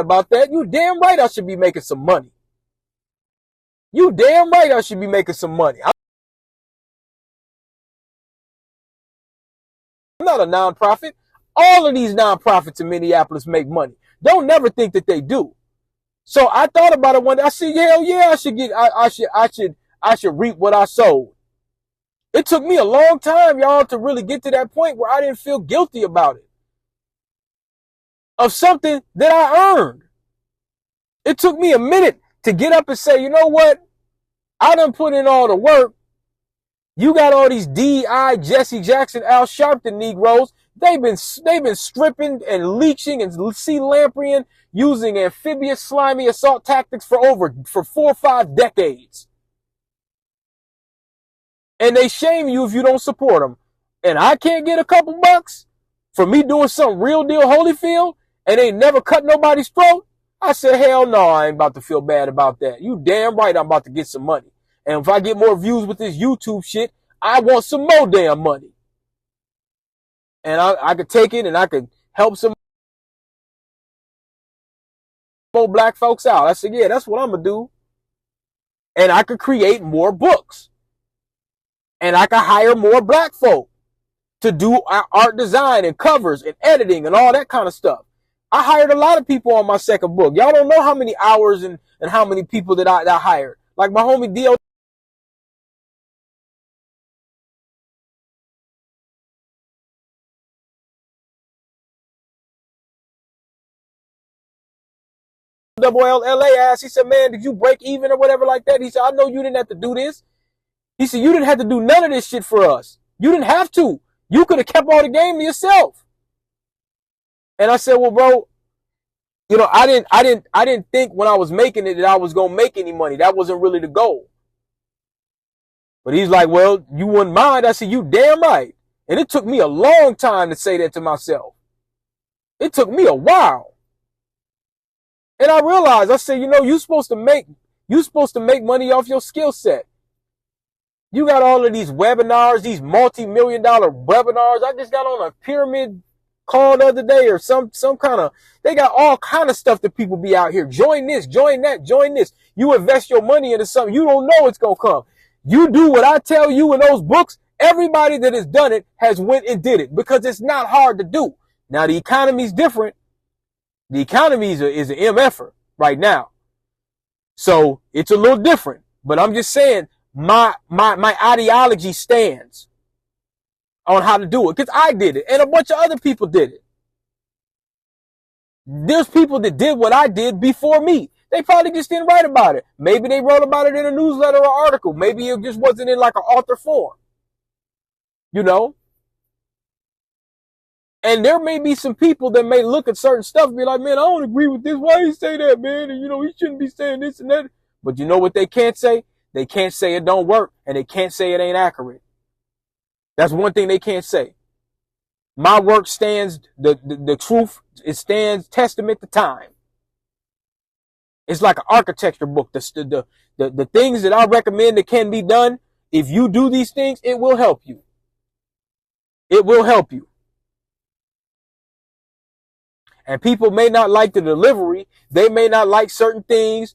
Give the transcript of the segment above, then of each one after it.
about that. You damn right I should be making some money. You damn right I should be making some money. I'm not a nonprofit. All of these nonprofits in Minneapolis make money. Don't never think that they do. So I thought about it one day. I said, hell yeah, I should reap what I sowed. It took me a long time, y'all, to really get to that point where I didn't feel guilty about it. Of something that I earned. It took me a minute to get up and say, you know what? I done put in all the work. You got all these D.I., Jesse Jackson, Al Sharpton Negroes. They've been stripping and leeching and sea lampreying using amphibious slimy assault tactics for 4 or 5 decades. And they shame you if you don't support them. And I can't get a couple bucks for me doing some real deal Holyfield and ain't never cut nobody's throat. I said, hell no, I ain't about to feel bad about that. You damn right I'm about to get some money. And if I get more views with this YouTube shit, I want some more damn money. And I could take it and I could help some more black folks out. I said, yeah, that's what I'm going to do. And I could create more books. And I could hire more black folk to do art design and covers and editing and all that kind of stuff. I hired a lot of people on my second book. Y'all don't know how many hours and how many people that I hired. Like my homie D.O. LLA asked, he said, man, did you break even or whatever like that? He said, I know you didn't have to do this. He said, you didn't have to do none of this shit for us. You didn't have to. You could have kept all the game to yourself. And I said, well, bro, you know, I didn't think when I was making it that I was going to make any money. That wasn't really the goal. But he's like, well, you wouldn't mind. I said, you damn right. And it took me a long time to say that to myself. It took me a while. And I realized, I said, you know, you're supposed to make money off your skill set. You got all of these webinars, these multi-million-dollar webinars. I just got on a pyramid call the other day or some kind of, they got all kind of stuff that people be out here. Join this, join that, join this. You invest your money into something. You don't know it's going to come. You do what I tell you in those books. Everybody that has done it has went and did it because it's not hard to do. Now the economy's different. The economy is an MFer right now. So it's a little different, but I'm just saying my ideology stands on how to do it because I did it and a bunch of other people did it. There's people that did what I did before me. They probably just didn't write about it. Maybe they wrote about it in a newsletter or article. Maybe it just wasn't in like an author form, you know? And there may be some people that may look at certain stuff and be like, man, I don't agree with this. Why you say that, man? And, you know, he shouldn't be saying this and that. But you know what they can't say? They can't say it don't work, and they can't say it ain't accurate. That's one thing they can't say. My work stands, the truth, it stands testament to time. It's like an architecture book. The things that I recommend that can be done, if you do these things, it will help you. It will help you. And people may not like the delivery. They may not like certain things.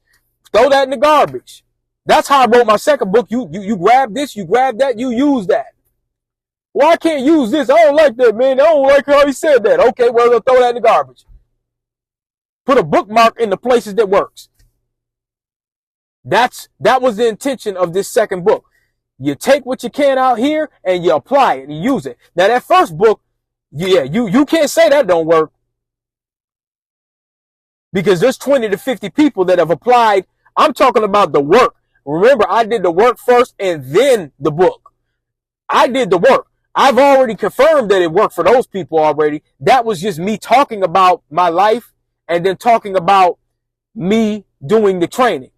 Throw that in the garbage. That's how I wrote my second book. You grab this, you grab that, you use that. Well, I can't use this. I don't like that, man. I don't like how he said that. Okay, well, they'll throw that in the garbage. Put a bookmark in the places that works. That was the intention of this second book. You take what you can out here and you apply it and you use it. Now, that first book, yeah, you can't say that don't work. Because there's 20 to 50 people that have applied. I'm talking about the work. Remember, I did the work first and then the book. I did the work. I've already confirmed that it worked for those people already. That was just me talking about my life and then talking about me doing the training.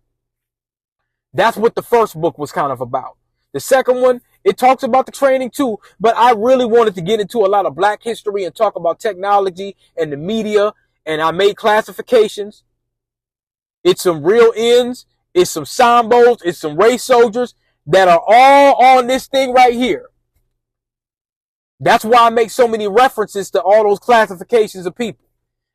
That's what the first book was kind of about. The second one, it talks about the training too, but I really wanted to get into a lot of black history and talk about technology and the media. And I made classifications. It's some real ends. It's some Sambos. It's some race soldiers that are all on this thing right here. That's why I make so many references to all those classifications of people.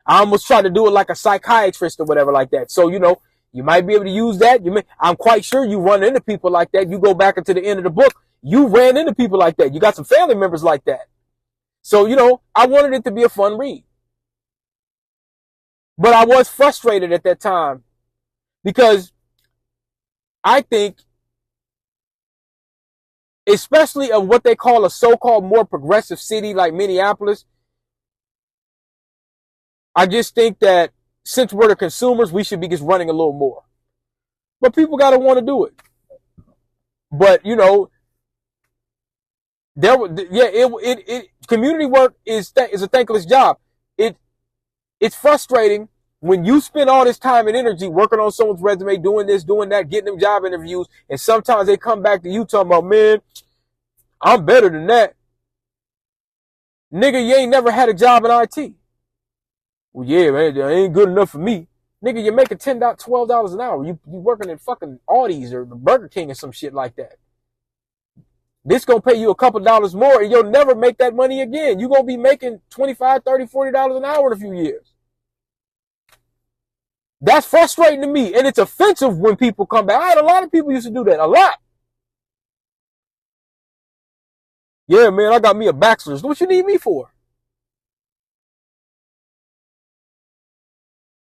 I almost try to do it like a psychiatrist or whatever like that. So, you know, you might be able to use that. I'm quite sure you run into people like that. You go back into the end of the book, you ran into people like that. You got some family members like that. So, you know, I wanted it to be a fun read. But I was frustrated at that time because I think, especially of what they call a so-called more progressive city like Minneapolis, I just think that since we're the consumers, we should be just running a little more. But people got to want to do it. But, you know, community work is a thankless job. It's frustrating when you spend all this time and energy working on someone's resume, doing this, doing that, getting them job interviews, and sometimes they come back to you talking about, man, I'm better than that. Nigga, you ain't never had a job in IT. Well, yeah, man, that ain't good enough for me. Nigga, you're making $12 an hour. You working at fucking Audi's or Burger King or some shit like that. This gonna pay you a couple dollars more and you'll never make that money again. You're gonna be making $25, $30, $40 an hour in a few years. That's frustrating to me. And it's offensive when people come back. I had a lot of people used to do that. A lot. Yeah, man, I got me a bachelor's. What you need me for?